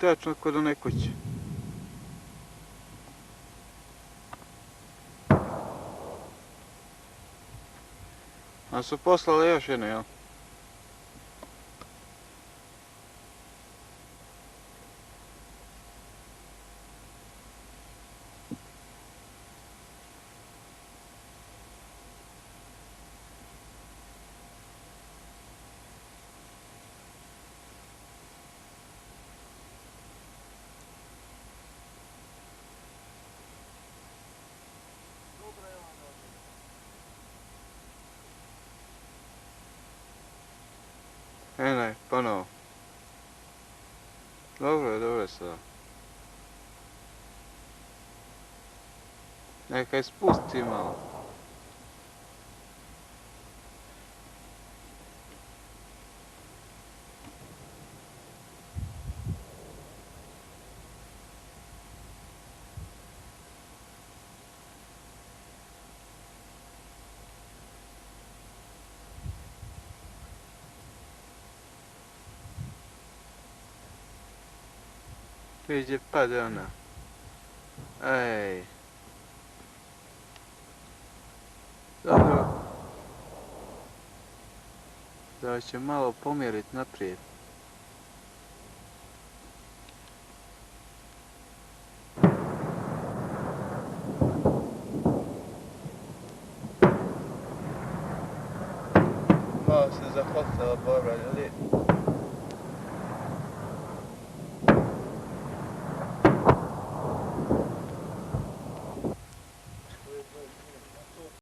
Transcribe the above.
Tačno kod one kuće. A su poslali još jednu, jel? Ne, ponovo. Dobro je sada. Neka je spusti malo. Vidi gdje pade ona. Ej. Dobro. Da će malo pomjerit naprijed. Malo se zahvatila Bora, jel'